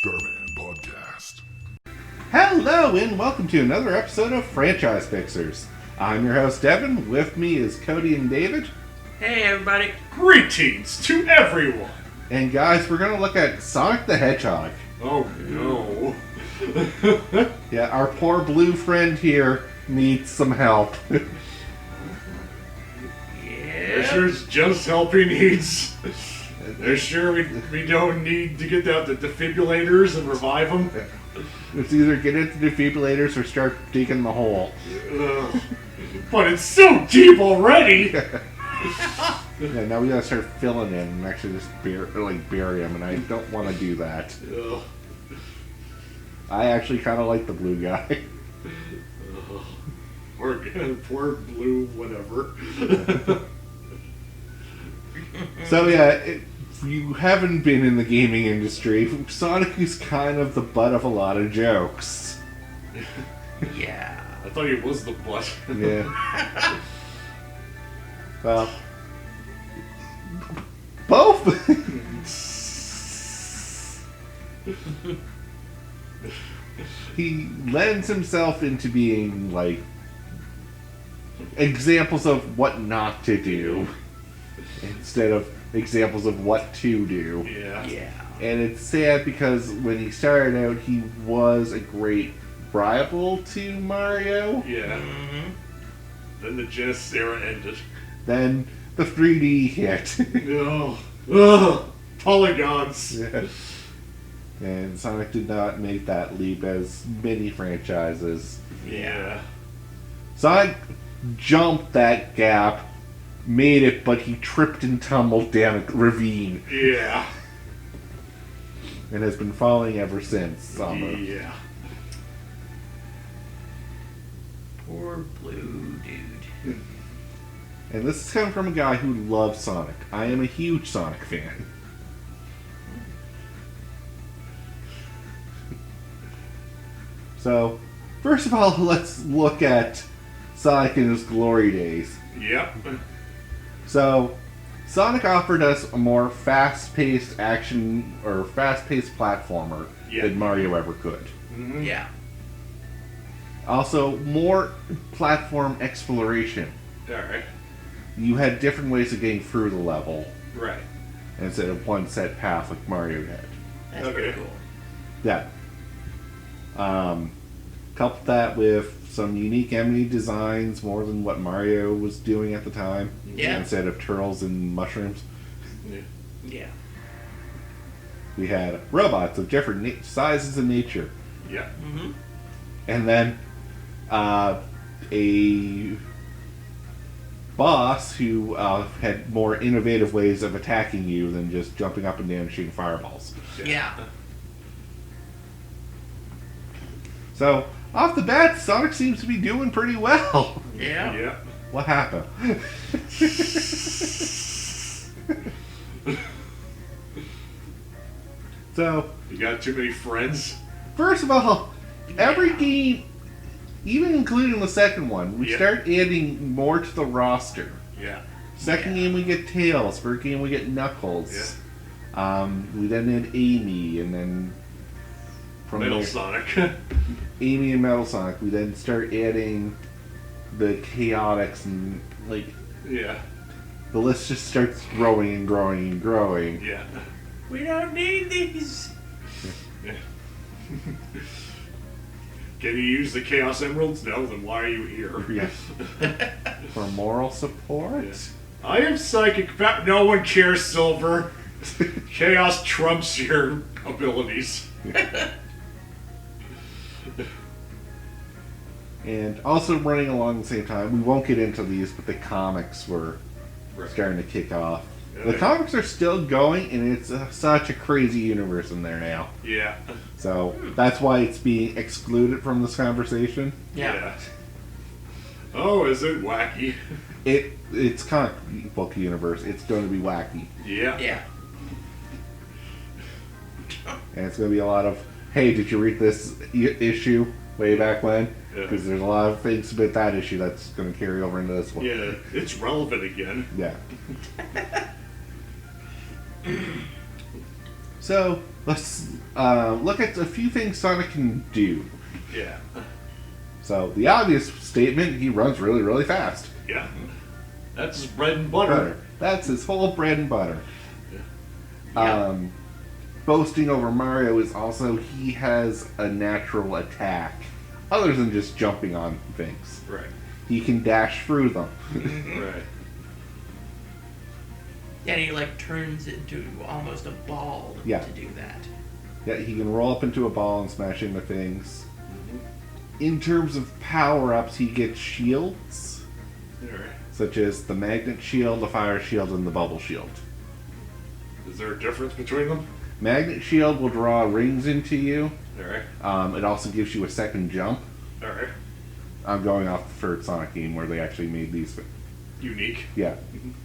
Starmen Podcast. Hello and welcome to another episode of Franchise Fixers. I'm your host Devin. With me is Cody and David. Hey everybody. Greetings to everyone! And guys, we're going to look at Sonic the Hedgehog. Oh no. Yeah, our poor blue friend here needs some help. They're sure it's just help he needs. They're sure we don't need to get out the defibrillators and revive him. It's either get into defibrillators or start digging the hole. Ugh. But it's so deep already! Yeah, now we gotta start filling in and actually just bury him, and I don't want to do that. Ugh. I actually kind of like the blue guy. Poor blue whatever. So yeah, if you haven't been in the gaming industry, Sonic is kind of the butt of a lot of jokes. Yeah. I thought he was the butt. Yeah. Well, both. He lends himself into being like examples of what not to do instead of examples of what to do. Yeah. Yeah. And it's sad because when he started out, he was a great rival to Mario. Yeah. Mm-hmm. Then the Genesis era ended. Then the 3D hit. Ugh. Ugh. Polygons. Yeah. And Sonic did not make that leap as many franchises. Yeah. Sonic jumped that gap, made it, but he tripped and tumbled down a ravine Yeah. and has been falling ever since. Almost. Yeah. Poor blue dude. And this is coming from a guy who loves Sonic. I am a huge Sonic fan. So, first of all, let's look at Sonic in his glory days. Yep. So, Sonic offered us a more fast-paced action or fast-paced platformer than Mario ever could. Mm-hmm. Yeah. Also, more platform exploration. Alright. You had different ways of getting through the level Right. instead of one set path like Mario had. That's Okay. pretty cool. Yeah. Couple that with some unique enemy designs, more than what Mario was doing at the time. Yeah. Instead of turtles and mushrooms. Yeah. Yeah. We had robots of different sizes and nature. Yeah. Mm-hmm. And then a boss who had more innovative ways of attacking you than just jumping up and down and shooting fireballs. Yeah. So, off the bat, Sonic seems to be doing pretty well. Yeah. Yeah. What happened? So, You got too many friends? first of all, every game, even including the second one, we Yeah. start adding more to the roster. Yeah. Second game we get Tails. Third game we get Knuckles. We then had Amy, and then from Metal there, Sonic. Amy and Metal Sonic. We then start adding the Chaotix, and like Yeah. the list just starts growing and growing and growing. Yeah. We don't need these. Yeah. Can you use the Chaos Emeralds? No, then why are you here? Yes. For moral support. Yeah. I am psychic. No one cares, Silver. Chaos trumps your abilities. And also running along the same time, we won't get into these, but the comics were starting to kick off. The comics are still going, and it's such a crazy universe in there now. Yeah. So that's why it's being excluded from this conversation. Yeah. Oh, is it wacky? It's comic book universe. It's going to be wacky, Yeah. Yeah. and it's going to be a lot of, hey, did you read this issue way back when? Yeah. Because there's a lot of things about that issue that's going to carry over into this one. Yeah, it's relevant again. Yeah. So let's look at a few things Sonic can do. Yeah. So, the obvious statement, he runs really, really fast. Yeah. That's his bread and butter. That's his whole bread and butter. Yeah. Boasting over Mario is also he has a natural attack, other than just jumping on things. Right. He can dash through them. Right. Yeah, and he like turns into almost a ball Yeah. to do that. Yeah, he can roll up into a ball and smash into things. In terms of power-ups, he gets shields, Alright. such as the magnet shield, the fire shield, and the bubble shield. Is there a difference between them? Magnet shield will draw rings into you. Alright. It also gives you a second jump. Alright. I'm going off the third Sonic game where they actually made these. Unique. Yeah.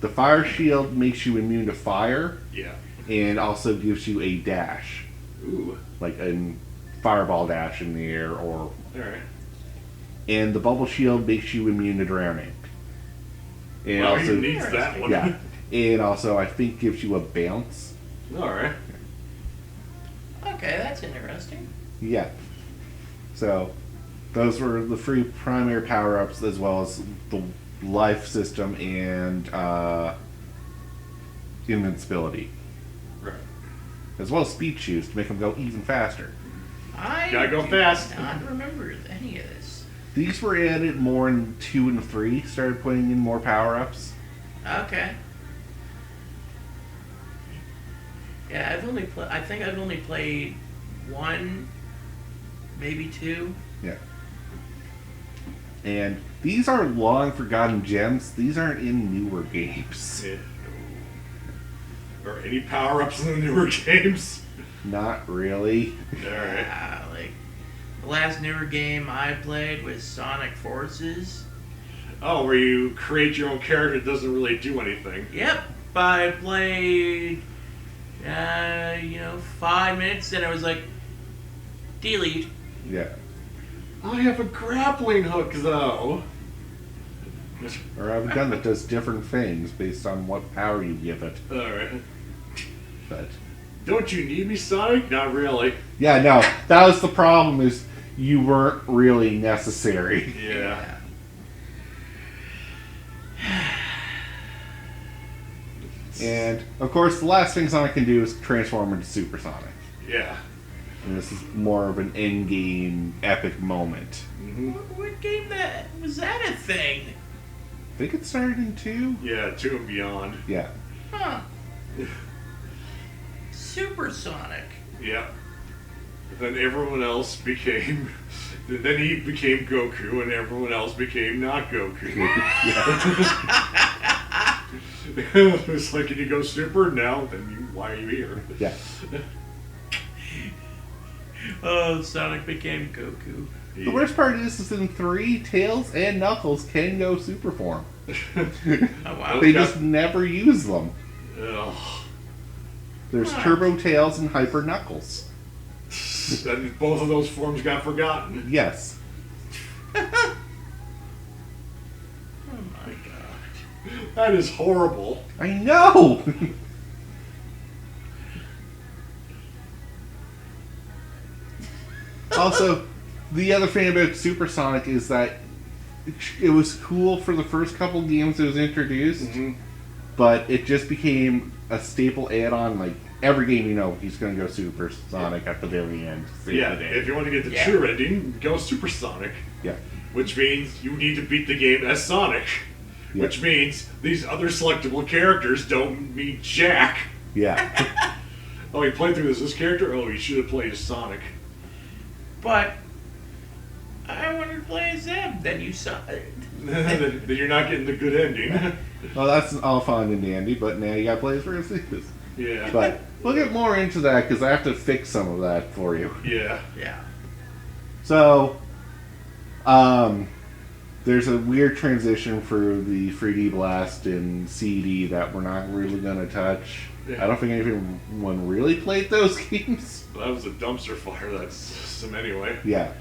The fire shield makes you immune to fire Yeah. and also gives you a dash. Ooh. Like a fireball dash in the air or... Alright. And the bubble shield makes you immune to drowning. And Well, also... he needs that one. Yeah. And also, I think, gives you a bounce. Alright. Okay, that's interesting. Yeah. So, those were the three primary power-ups as well as the life system and invincibility. Right. As well as speed shoes to make them go even faster. I Gotta go do fast. not remember any of this. These were added more in 2 and 3, started putting in more power-ups. Okay. Yeah, I think I've only played 1, maybe 2. Yeah. And these are long forgotten gems. These aren't in newer games. Yeah. Or any power-ups in the newer games? Not really. Alright. Yeah, like the last newer game I played was Sonic Forces. Oh, where you create your own character that doesn't really do anything. Yep, I played 5 minutes and I was like, delete. Yeah. I have a grappling hook, though. Or I have a gun that does different things based on what power you give it. Alright. But Don't you need me, Sonic? Not really. yeah, no, that was the problem. Is you weren't really necessary. Yeah. And of course, the last thing Sonic can do is transform into Super Sonic. Yeah. And this is more of an end-game epic moment. Mm-hmm. What game was that a thing? I think it started in 2. Yeah, 2 and beyond. Yeah. Huh. Super Sonic. Yeah. Then everyone else became... Then he became Goku, and everyone else became not Goku. It's like, can you go super? No, then why are you here? Yeah. Oh, Sonic became Goku. The worst part is in 3, Tails and Knuckles can go super form. Oh, wow. They just never use them. Ugh. There's Huh. Turbo Tails and Hyper Knuckles. Then both of those forms got forgotten. Yes. Oh my god. That is horrible. I know! Also, the other thing about Super Sonic is that it was cool for the first couple games it was introduced, Mm-hmm. but it just became a staple add-on. Like, every game you know, he's going to go Super Sonic at the very end. Save Yeah, the day. if you want to get the Yeah. true ending, go Super Sonic. Yeah. Which means you need to beat the game as Sonic. Yeah. Which means these other selectable characters don't mean jack. Yeah. Oh, you played through this character? Oh, you should have played as Sonic. But I wanted to play as them. Then you saw it. Then you're not getting the good ending. Well, that's all fun and dandy, but now you got to play as first. Yeah. But we'll get more into that because I have to fix some of that for you. Yeah. Yeah. So, there's a weird transition for the 3D Blast and CD that we're not really going to touch. Yeah. I don't think anyone really played those games. That was a dumpster fire, that system anyway. Yeah.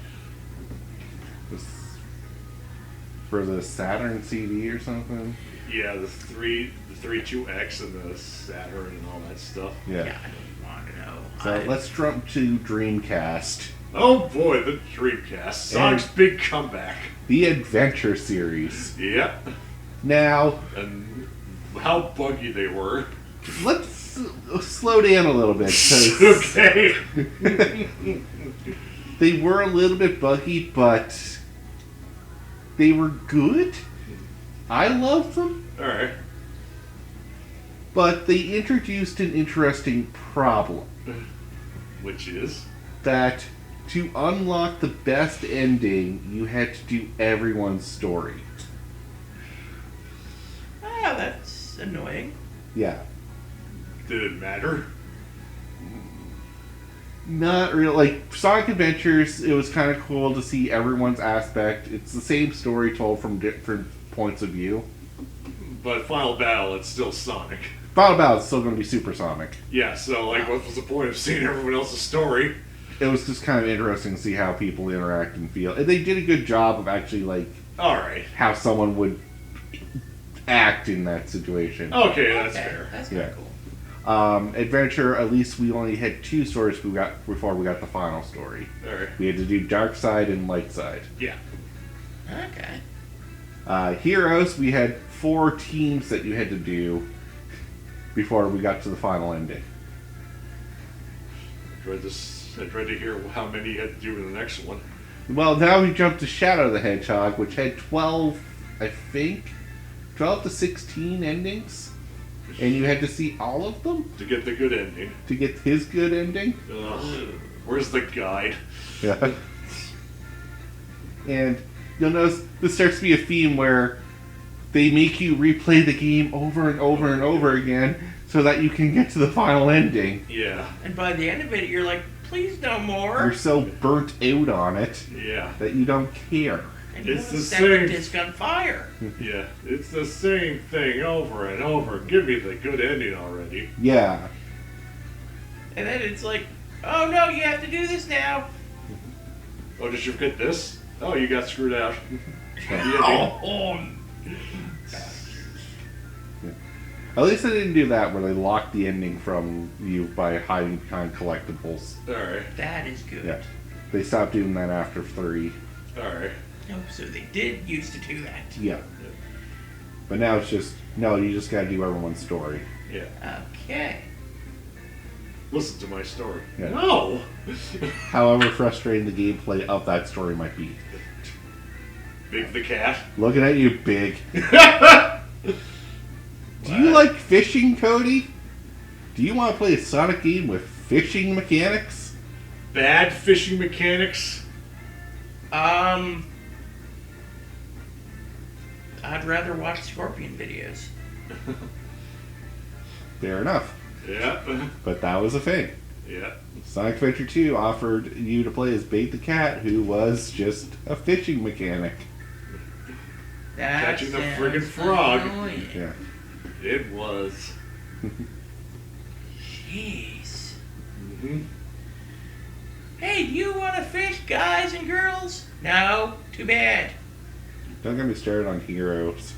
For the Saturn CD or something. Yeah, the 32X and the Saturn and all that stuff. Yeah. Yeah, I don't want to know. So let's jump to Dreamcast. Oh boy, the Dreamcast. Sonic's big comeback. The Adventure series. Yep. Now, And how buggy they were. let's slow down a little bit. 'Cause Okay. they were a little bit buggy, but they were good. I loved them. Alright. But they introduced an interesting problem. Which is? That to unlock the best ending, you had to do everyone's story. Oh, that's annoying. Yeah. Did it matter? Not real. Like, Sonic Adventures, it was kind of cool to see everyone's aspect. It's the same story told from different points of view. But Final Battle, it's still Sonic. Final Battle is still going to be Supersonic. Yeah, so, like, what was the point of seeing everyone else's story? It was just kind of interesting to see how people interact and feel. And they did a good job of actually, like, Alright. how someone would act in that situation. Okay, that's Okay, fair. That's kind of Yeah. cool. Adventure, at least we only had 2 stories before we got the final story. Alright. We had to do Dark Side and Light Side. Yeah. Okay. Heroes, we had 4 teams that you had to do before we got to the final ending. I tried to hear how many you had to do in the next one. Well, now we jump to Shadow the Hedgehog, which had 12, I think, 12 to 16 endings. And you had to see all of them To get the good ending. to get his good ending. Ugh. Where's the guide? Yeah. And you'll notice this starts to be a theme where they make you replay the game over and over and over again so that you can get to the final ending. Yeah. And by the end of it, you're like, please no more. You're so burnt out on it Yeah. that you don't care. And you It's want to the set the same. disc on fire. Yeah. It's the same thing over and over. Give me the good ending already. Yeah. And then it's like, oh no, you have to do this now. Oh, did you forget this? Oh, you got screwed out. Oh, At least they didn't do that where they locked the ending from you by hiding behind collectibles. Alright. that is good. Yeah. They stopped doing that after 3. Alright. Oh, so they did used to do that. Yeah. But now it's just, no, you just gotta do everyone's story. Yeah. Okay. Listen to my story. Yeah. No! However frustrating the gameplay of that story might be. Big the cat. Looking at you, Big. Do you like fishing, Cody? Do you want to play a Sonic game with fishing mechanics? Bad fishing mechanics. I'd rather watch Scorpion videos. Fair enough. Yeah. But that was a thing. Yeah. Sonic Adventure 2 offered you to play as Bait the Cat, who was just a fishing mechanic. That Catching the sounds friggin' frog. annoying. Yeah. It was. Jeez. Mm-hmm. Hey, do you want to fish, guys and girls? No? Too bad. Don't get me started on Heroes.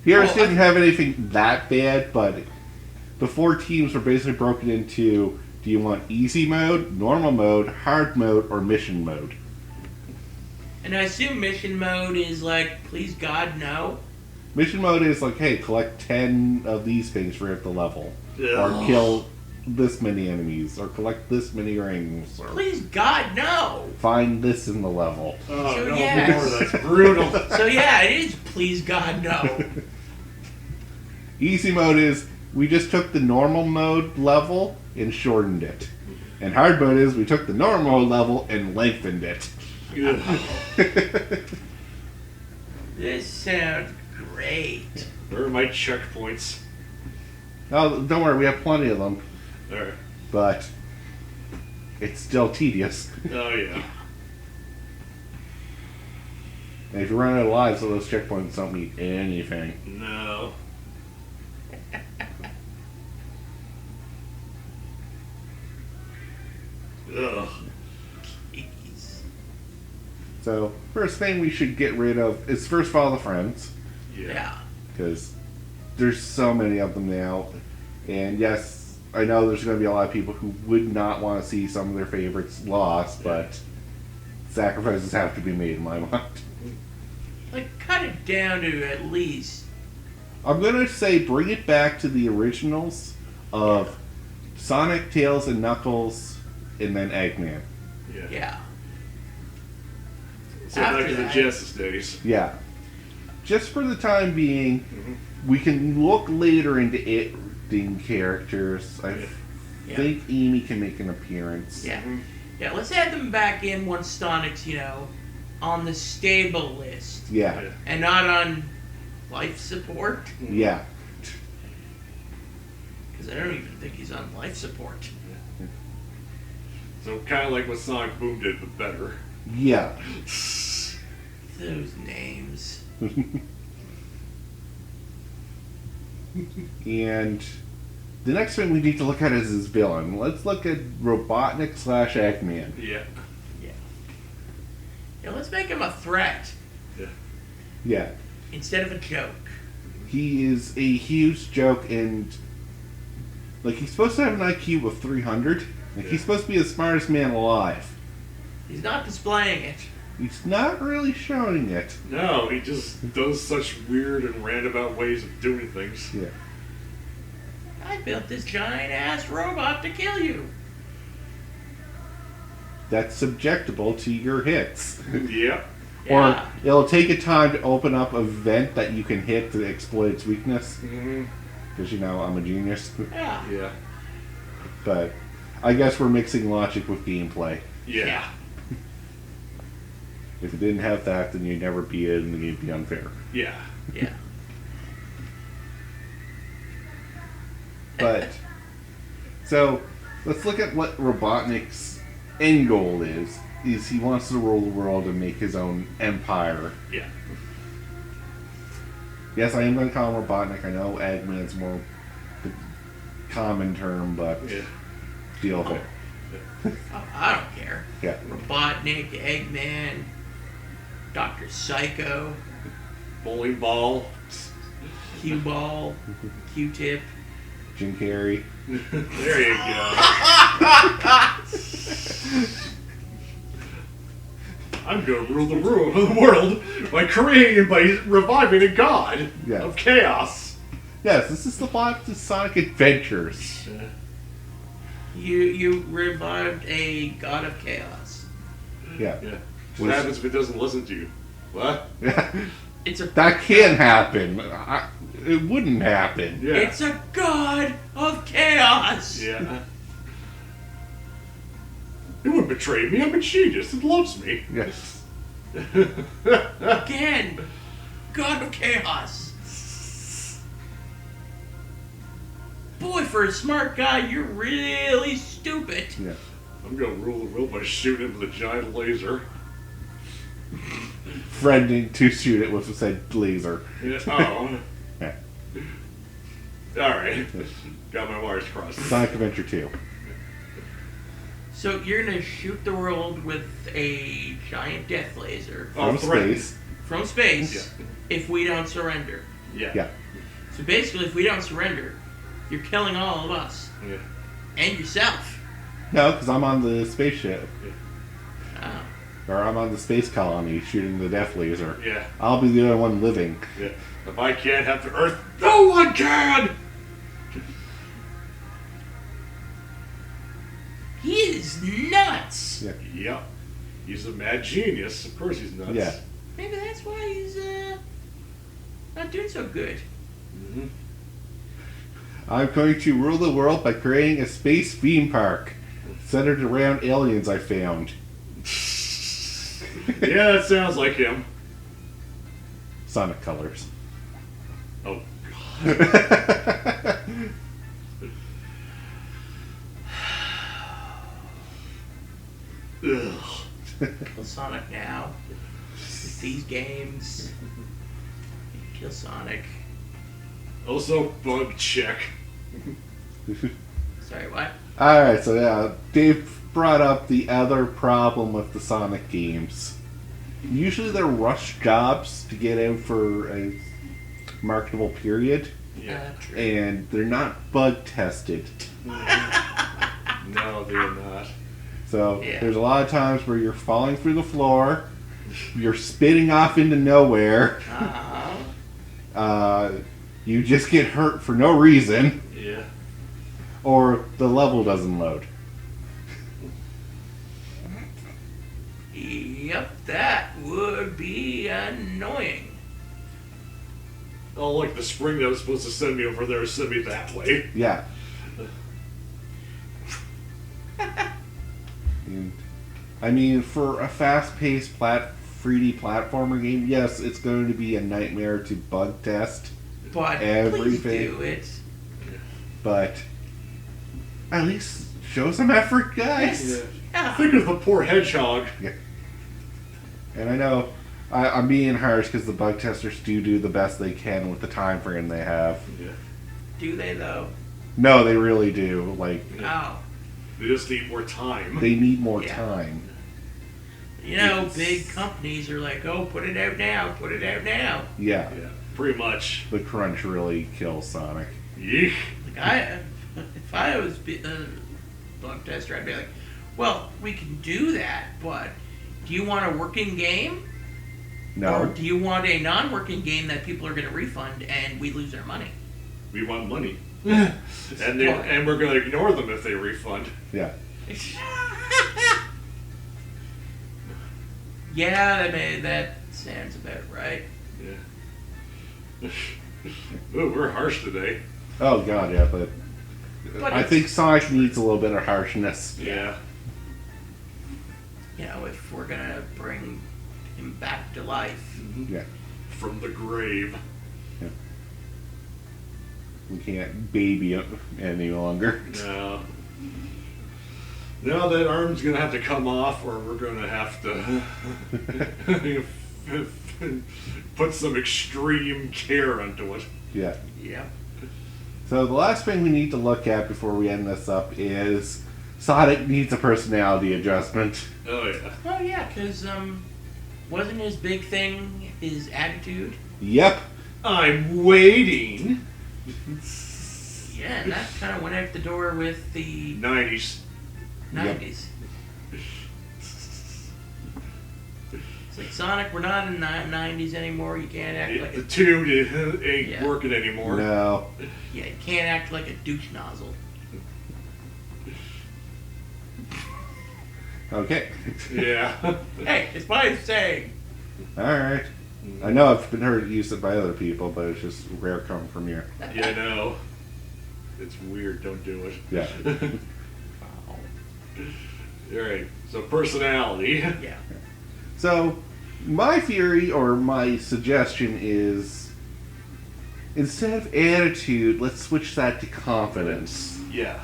Heroes Well, didn't have anything that bad, but the 4 teams were basically broken into, do you want easy mode, normal mode, hard mode, or mission mode? And I assume mission mode is like, please God, no. Mission mode is like, hey, collect 10 of these things for the level. Yeah. Or kill this many enemies, or collect this many rings, or Please God, no. find this in the level. Oh, So no yes. more. That's brutal. So yeah, it is please God, no. Easy mode is, we just took the normal mode level and shortened it. And hard mode is, we took the normal level and lengthened it. This sounds great. Where are my checkpoints? Oh, don't worry, we have plenty of them, There. but it's still tedious. Oh, yeah. And if you run out of lives, so those checkpoints don't mean anything. No. Ugh. Jeez. So, first thing we should get rid of is first of all the friends. Yeah. Because there's so many of them now. And yes, I know there's going to be a lot of people who would not want to see some of their favorites lost, but sacrifices have to be made in my mind. Like, cut it down to at least. I'm going to say bring it back to the originals of Sonic, Tails, and Knuckles, and then Eggman. Yeah. So back After to the that- Genesis days. Yeah. Just for the time being, we can look later into editing characters. I think Amy can make an appearance. Yeah. Yeah, let's add them back in once Sonic's, on the stable list. Yeah. And not on life support. Yeah. Because I don't even think he's on life support. So kind of like what Sonic Boom did, but better. Yeah. Those names. And the next one we need to look at is his villain. Let's look at Robotnik / Eggman. Yeah. Yeah, let's make him a threat Yeah. instead of a joke. He is a huge joke, and like he's supposed to have an IQ of 300. Like, he's supposed to be the smartest man alive. He's not displaying it. He's not really showing it. No, he just does such weird and roundabout ways of doing things. Yeah. I built this giant ass robot to kill you. That's subjectable to your hits. Yep. Or Yeah. it'll take a time to open up a vent that you can hit to exploit its weakness. Because, I'm a genius. Yeah. Yeah. But I guess we're mixing logic with gameplay. Yeah. If it didn't have that, then you'd never beat it, and then you'd be unfair. Yeah. Yeah. But, so, let's look at what Robotnik's end goal is. Is he wants to rule the world and make his own empire. Yeah. Yes, I am going to call him Robotnik. I know Eggman's more the common term, but deal with it. Oh, I don't care. Yeah. Robotnik, Eggman, Dr. Psycho, Bowling ball. Q-Ball, Q-Tip. Jim Carrey. There you go. I'm going to rule the world by creating and by reviving a god of chaos. Yes, this is the plot to Sonic Adventures. You revived a god of chaos. Yeah. What happens if it doesn't listen to you? What? It's a That can happen. It wouldn't happen. Yeah. It's a god of chaos. Yeah. It wouldn't betray me. I'm a genius. It loves me. Yes. Again, god of chaos. Boy, for a smart guy, you're really stupid. Yeah. I'm going to rule the world by shooting him with a giant laser. Friending to shoot it with said laser. Yeah. Oh. Yeah. Alright. Got my wires crossed. Sonic Adventure 2. So you're gonna shoot the world with a giant death laser From space. from space Yeah. if we don't surrender. Yeah. So basically, if we don't surrender, you're killing all of us Yeah. and yourself. No, because I'm on the spaceship. Oh. Or I'm on the space colony shooting the death laser. Yeah. I'll be the only one living. Yeah. If I can't have the Earth, no one can! He is nuts. Yeah. Yep. He's a mad genius. Of course he's nuts. Yeah. Maybe that's why he's not doing so good. Mm-hmm. I'm going to rule the world by creating a space theme park centered around aliens I found. Yeah, that sounds like him. Sonic colors. Oh, ugh. Kill Sonic now. With these games. Kill Sonic. Also, bug check. Sorry, what? Alright, so yeah, Dave brought up the other problem with the Sonic games. Usually they're rush jobs to get out for marketable period, True. and they're not bug tested. No, they're not. So Yeah. there's a lot of times where you're falling through the floor, you're spitting off into nowhere, you just get hurt for no reason, Yeah. or the level doesn't load. Yep, that would be annoying. Oh, like the spring that was supposed to send me over there sent me that way. Yeah. And, I mean, for a fast-paced 3D platformer game, yes, it's going to be a nightmare to bug test, But please Everything. do it. but at least show some effort, guys. Yeah. Think of the poor Hedgehog. And I know I'm being harsh because the bug testers do the best they can with the time frame they have. Yeah. Do they though? No, they really do. Like, Oh. They just need more time. they need more Yeah. time. You know, Yes. big companies are like, oh, put it out now, put it out now. Yeah, Yeah, pretty much. the crunch really kills Sonic. Yeesh. Like if I was a bug tester, I'd be like, well, we can do that, but do you want a working game? Or No, do you want a non-working game that people are going to refund and we lose our money? We want money. and we're going to ignore them if they refund. yeah. Yeah, that sounds about right. Yeah. Ooh, we're harsh today. Oh god, yeah, but But I it's- think Sonic needs a little bit of harshness. Yeah. You know, if we're going to bring him back to life. Yeah, From the grave. we can't baby him any longer. No. Now that arm's gonna have to come off, or we're gonna have to put some extreme care into it. Yeah. Yeah. So the last thing we need to look at before we end this up is Sonic needs a personality adjustment. Oh yeah. Oh, yeah, because wasn't his big thing his attitude? Yep. I'm waiting. Yeah, and that kind of went out the door with the 90s. 90s. It's like, Sonic, we're not in the 90s anymore. You can't act like The a... tube ain't Yeah. working anymore. No. Yeah, you can't act like a douche nozzle. Okay. Yeah. Hey, it's my saying. Alright. I know I've been heard used it by other people, but it's just rare coming from you. Yeah, I know. It's weird. Don't do it. Yeah. Alright, so personality. Yeah. So, my theory or my suggestion is instead of attitude, let's switch that to confidence. Yeah.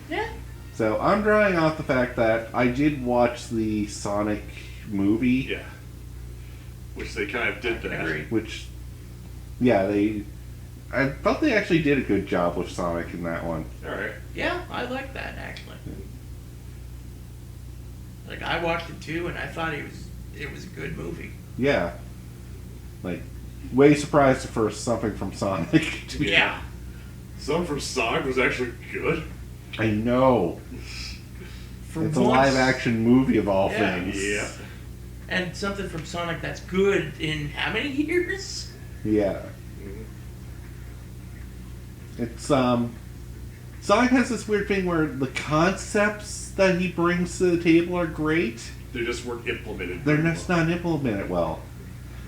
Yeah. So, I'm drawing off the fact that I did watch the Sonic movie, Yeah. Which they kind of did I can that. agree. which, yeah, I thought they actually did a good job with Sonic in that one. Alright. Yeah, I like that, actually. Like, I watched it too, and I thought it was a good movie. Yeah. Like, way surprised for something from Sonic. Yeah. Some from Sonic was actually good. I know. For It's a once- live action movie of all Yeah. things. Yeah. And something from Sonic that's good in how many years? Yeah. It's Sonic has this weird thing where the concepts that he brings to the table are great. They just weren't implemented. They're very just well. not implemented well.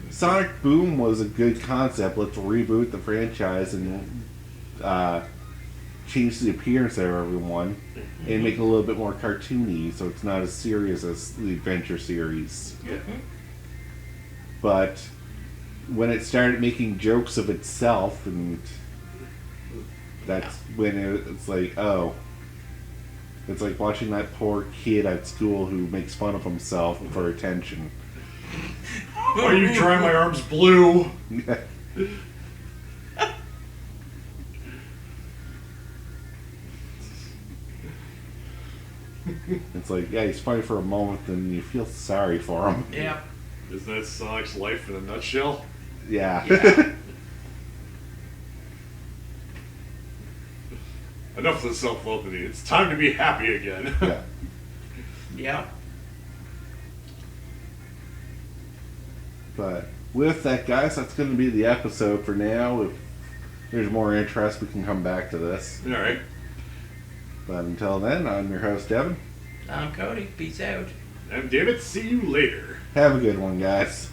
Sonic Boom was a good concept. Let's reboot the franchise and change the appearance of everyone and make it a little bit more cartoony so it's not as serious as the Adventure series. Yeah. But when it started making jokes of itself, and that's when it's like, oh, it's like watching that poor kid at school who makes fun of himself for attention. Why are you drawing my arms blue? It's like, yeah, he's funny for a moment, then you feel sorry for him. Yeah. Isn't that Sonic's life in a nutshell? Yeah. Yeah. Enough of the self-loathing. It's time to be happy again. Yeah. Yeah. But with that, guys, that's going to be the episode for now. If there's more interest, we can come back to this. All right. But until then, I'm your host, Devin. I'm Cody. Peace out. And David, see you later. Have a good one, guys.